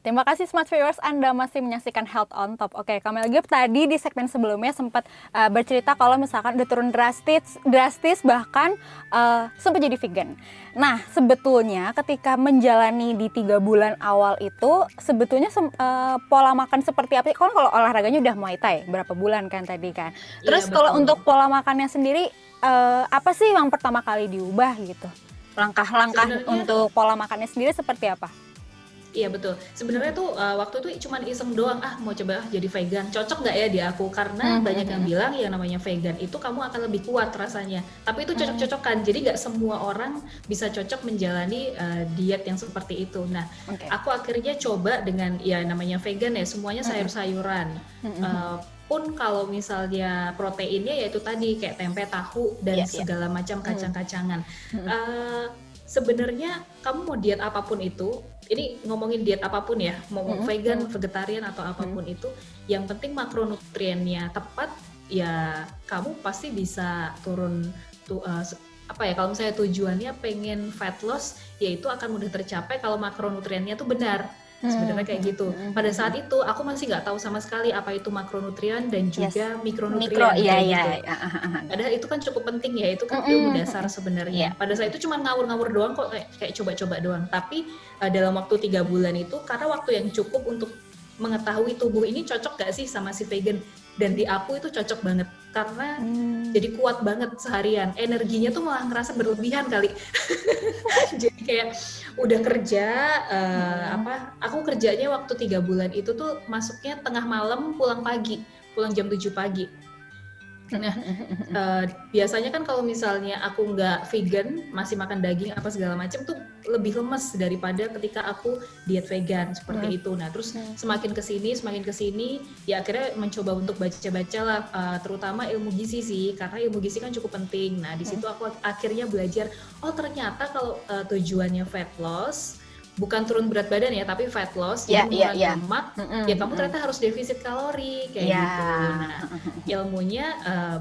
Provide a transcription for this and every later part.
Terima kasih Smart Viewers, Anda masih menyaksikan Health on Top. Oke, Kak Melgip tadi di segmen sebelumnya sempat bercerita kalau misalkan udah turun drastis bahkan sempat jadi vegan. Nah, sebetulnya ketika menjalani di 3 bulan awal itu sebetulnya pola makan seperti apa? Kan kalau olahraganya udah Muay Thai berapa bulan kan tadi kan. Terus Iya, kalau betul. untuk pola makannya sendiri apa sih yang pertama kali diubah gitu? Langkah-langkah Sebenarnya untuk pola makannya sendiri seperti apa? iya betul. Sebenarnya tuh waktu itu cuman iseng doang, mau coba jadi vegan. Cocok nggak ya di aku? Karena banyak yang bilang yang namanya vegan itu kamu akan lebih kuat rasanya. Tapi itu cocok-cocokan. Jadi nggak semua orang bisa cocok menjalani diet yang seperti itu. Nah, aku akhirnya coba dengan ya namanya vegan ya, semuanya sayur-sayuran. Pun kalau misalnya proteinnya yaitu tadi kayak tempe, tahu dan segala macam kacang-kacangan. Sebenarnya kamu mau diet apapun itu, ini ngomongin diet apapun ya, mau vegan, vegetarian atau apapun itu, yang penting makronutriennya tepat, ya kamu pasti bisa turun apa ya, kalau misalnya tujuannya pengen fat loss, ya itu akan mudah tercapai kalau makronutriennya tuh benar. Sebenarnya kayak gitu. Pada saat itu aku masih nggak tahu sama sekali apa itu makronutrien dan juga mikronutrien kayak gitu. Padahal itu kan cukup penting ya, itu kan ilmu dasar sebenarnya. Pada saat itu cuma ngawur-ngawur doang kok, kayak coba-coba doang. Tapi dalam waktu 3 bulan itu, karena waktu yang cukup untuk mengetahui tubuh ini cocok gak sih sama si vegan, dan di aku itu cocok banget karena jadi kuat banget seharian, energinya tuh malah ngerasa berlebihan kali. Jadi kayak udah kerja aku kerjanya waktu 3 bulan itu tuh masuknya tengah malam, pulang jam 7 pagi. Nah, biasanya kan kalau misalnya aku nggak vegan, masih makan daging apa segala macam tuh lebih lemes daripada ketika aku diet vegan seperti itu. Nah, terus semakin kesini, ya akhirnya mencoba untuk baca-baca lah, terutama ilmu gizi sih, karena ilmu gizi kan cukup penting. Nah, di situ aku akhirnya belajar, oh ternyata kalau tujuannya fat loss, bukan turun berat badan ya, tapi fat loss, jadi mengurangi lemak, ya kamu ternyata harus defisit kalori kayak gitu. Nah, ilmunya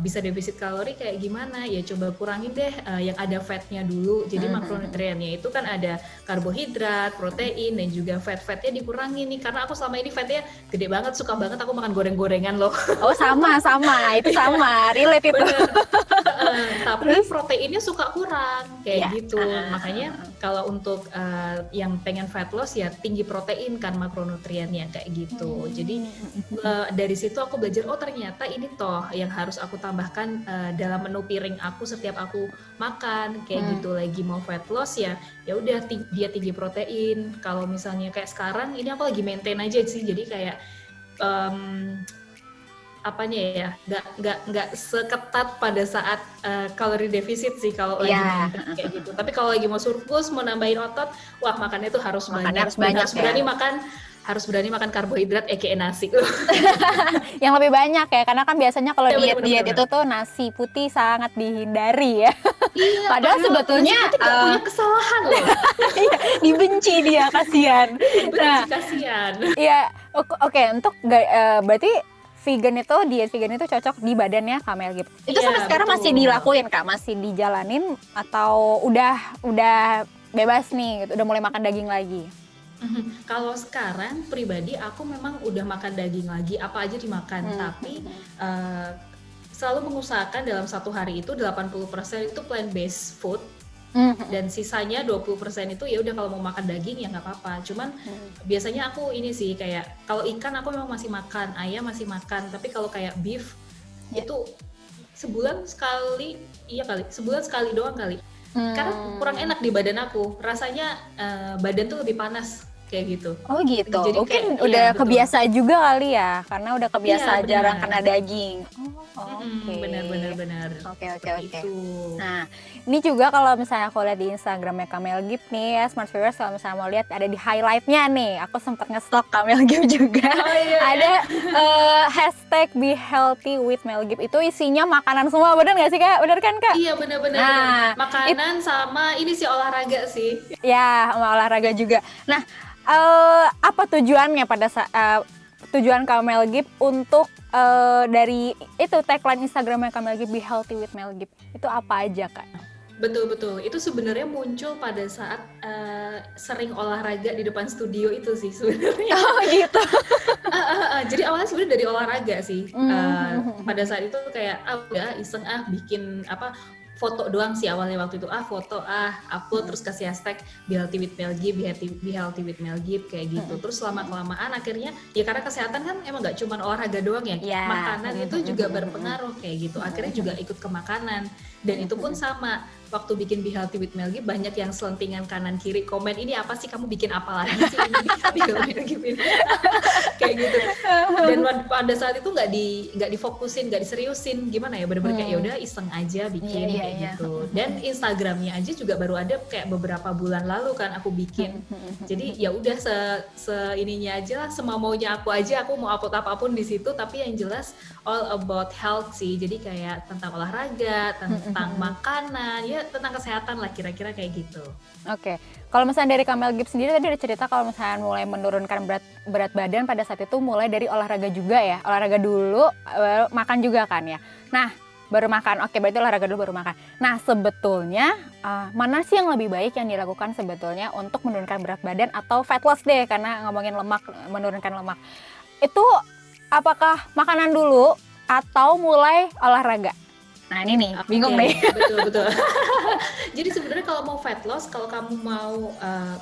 bisa defisit kalori kayak gimana? Ya coba kurangin deh yang ada fatnya dulu. Jadi makronutriennya itu kan ada karbohidrat, protein, dan juga fat-fatnya dikurangin nih. Karena aku selama ini fatnya gede banget, suka banget aku makan goreng-gorengan loh. Oh sama, itu sama, relate itu. Tapi proteinnya suka kurang kayak gitu. Makanya kalau untuk yang pengen fat loss ya tinggi protein kan makronutriennya kayak gitu. Jadi dari situ aku belajar, oh ternyata ini toh yang harus aku tambahkan dalam menu piring aku setiap aku makan kayak gitu. Lagi mau fat loss ya udah dia tinggi protein. Kalau misalnya kayak sekarang ini aku lagi maintain aja sih, jadi kayak apanya ya, nggak seketat pada saat kalori defisit sih kalau lagi maintain kayak gitu. Tapi kalau lagi mau surplus, mau nambahin otot, wah makannya tuh harus banyak harus berani makan karbohidrat nasi. Yang lebih banyak ya, karena kan biasanya kalau diet itu tuh nasi putih sangat dihindari ya. Iya, padahal sebetulnya nasi putih punya kesalahan loh. Dibenci dia, kasihan. Kasihan. Iya, oke, untuk berarti diet vegan itu cocok di badannya Kak Melgip. Itu sampai sekarang masih dilakuin Kak? Masih dijalanin atau udah bebas nih gitu, udah mulai makan daging lagi? Kalau sekarang pribadi aku memang udah makan daging lagi, apa aja dimakan, tapi selalu mengusahakan dalam satu hari itu 80% itu plant based food. Dan sisanya 20% itu ya udah kalau mau makan daging ya nggak apa-apa. Cuman biasanya aku ini sih, kayak kalau ikan aku memang masih makan, ayam masih makan, tapi kalau kayak beef itu sebulan sekali doang kali. Karena kurang enak di badan aku. Rasanya badan tuh lebih panas kayak gitu. Oh gitu. Jadi mungkin kayak, udah iya, kebiasa juga kali ya, karena udah kebiasa jarang kena daging. Oke. Benar. Oke. Nah, ini juga kalau misalnya aku lihat di Instagramnya Kak Melgip nih ya, Smart Viewers, kalau misalnya mau lihat ada di highlightnya nih, aku sempat nge-stalk Kak Melgip juga. Ada hashtag Be Healthy with Melgip, itu isinya makanan semua, bener nggak sih Kak? Bener kan Kak? Iya benar. Nah, makanan sama ini sih olahraga sih. Ya, sama olahraga juga. Nah, apa tujuannya tujuan Kak Melgip untuk dari itu tagline Instagramnya Kak Melgip, Be Healthy with Melgip, itu apa aja Kak? Betul-betul. Itu sebenarnya muncul pada saat sering olahraga di depan studio itu sih sebenarnya. Oh gitu. Jadi awalnya sebenarnya dari olahraga sih. Pada Mhm. saat itu kayak udah iseng bikin apa foto doang sih awalnya waktu itu foto upload terus kasih hashtag Be Healthy with Mel Gib, Be Healthy with Mel Gib kayak gitu. Terus lama kelamaan akhirnya ya karena kesehatan kan emang nggak cuma olahraga doang ya, Ya. makanan itu juga berpengaruh kayak gitu. Akhirnya juga ikut ke makanan dan itu pun sama. Waktu bikin Be Healthy with Mel Gib banyak yang selentingan kanan kiri komen ini apa sih kamu bikin apa lagi sih ini Be Healthy with Mel Gib ini kayak gitu. Dan pada saat itu nggak difokusin, nggak diseriusin, gimana ya, bener-bener kayak ya udah iseng aja bikin Iya, kayak iya. gitu. Dan Instagramnya aja juga baru ada kayak beberapa bulan lalu kan aku bikin. Jadi ya udah ininya aja lah, semaunya aku mau upload apapun di situ, tapi yang jelas all about health sih. Jadi kayak tentang olahraga, tentang makanan, ya tentang kesehatan lah kira-kira kayak gitu. Oke, kalau misalnya dari Kamel Gibbs sendiri tadi ada cerita kalau misalnya mulai menurunkan berat badan pada saat itu mulai dari olahraga juga ya, olahraga dulu, makan juga kan ya. Nah, baru makan, oke berarti olahraga dulu baru makan. Nah sebetulnya mana sih yang lebih baik yang dilakukan sebetulnya untuk menurunkan berat badan atau fat loss deh, karena ngomongin lemak, menurunkan lemak. Itu apakah makanan dulu atau mulai olahraga? Nah ini nih, bingung nih. Betul. Jadi sebenarnya kalau mau fat loss, kalau kamu mau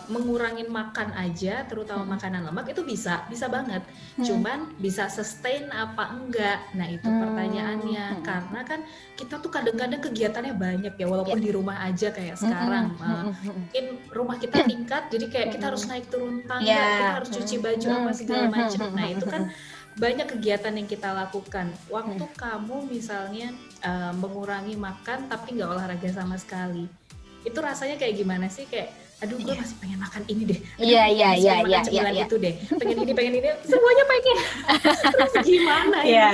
mengurangin makan aja, terutama makanan lemak itu bisa banget. Cuman bisa sustain apa enggak? Nah itu pertanyaannya. Karena kan kita tuh kadang-kadang kegiatannya banyak ya, walaupun di rumah aja kayak sekarang. Mungkin rumah kita tingkat, jadi kayak kita harus naik turun tangga, kita harus cuci baju apa segala macam. Nah itu kan banyak kegiatan yang kita lakukan. Waktu kamu misalnya mengurangi makan tapi nggak olahraga sama sekali, itu rasanya kayak gimana sih? Kayak aduh gue masih pengen makan ini deh, Iya. itu deh, pengen ini, semuanya pengen. Terus gimana Iya.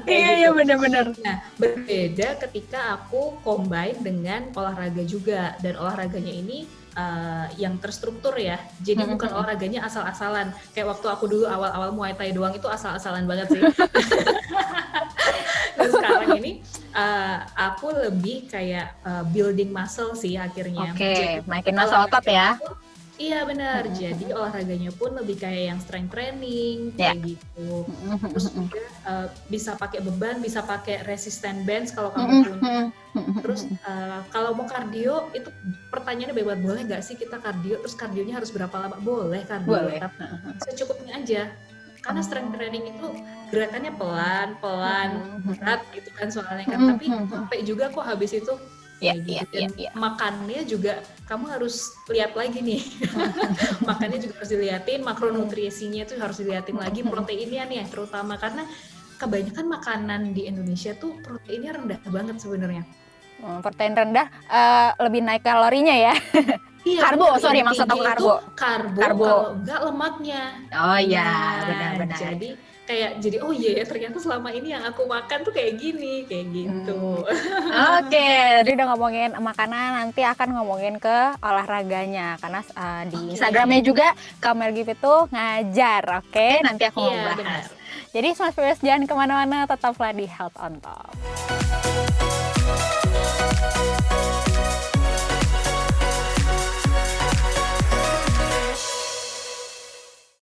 Iya benar-benar. Nah berbeda ketika aku combine dengan olahraga juga, dan olahraganya ini yang terstruktur ya, jadi bukan olahraganya asal-asalan kayak waktu aku dulu awal-awal Muay Thai doang, itu asal-asalan banget sih. Nah sekarang ini aku lebih kayak building muscle sih akhirnya. Oke, makin masuk otot ya. Iya benar, jadi olahraganya pun lebih kayak yang strength training kayak gitu. Terus juga bisa pakai beban, bisa pakai resistant bands kalau kamu punya. Terus kalau mau kardio itu pertanyaannya bebas, boleh nggak sih kita kardio? Terus kardionya harus berapa lama? Boleh kardio, tapi secukupnya aja. Karena strength training itu gerakannya pelan-pelan, berat gitu kan soalnya kan. Tapi capek juga kok habis itu. Gitu. Dan makannya juga kamu harus lihat lagi nih. Makannya juga harus dilihatin, makronutrisinya itu harus dilihatin lagi, proteinnya nih terutama, karena kebanyakan makanan di Indonesia tuh proteinnya rendah banget sebenarnya. Protein rendah lebih naik kalorinya ya. Iya, karbo, sorry maksud aku karbo. Kalau enggak lemaknya. Oh iya, benar-benar. Jadi oh iya ya, ternyata selama ini yang aku makan tuh kayak gini, kayak gitu. Oke, jadi udah ngomongin makanan, nanti akan ngomongin ke olahraganya, karena di Instagramnya juga Kamel Gib itu ngajar, oke? Nanti aku mau bahas. Jadi Smart Viewers jangan kemana-mana, tetaplah di Health on Top.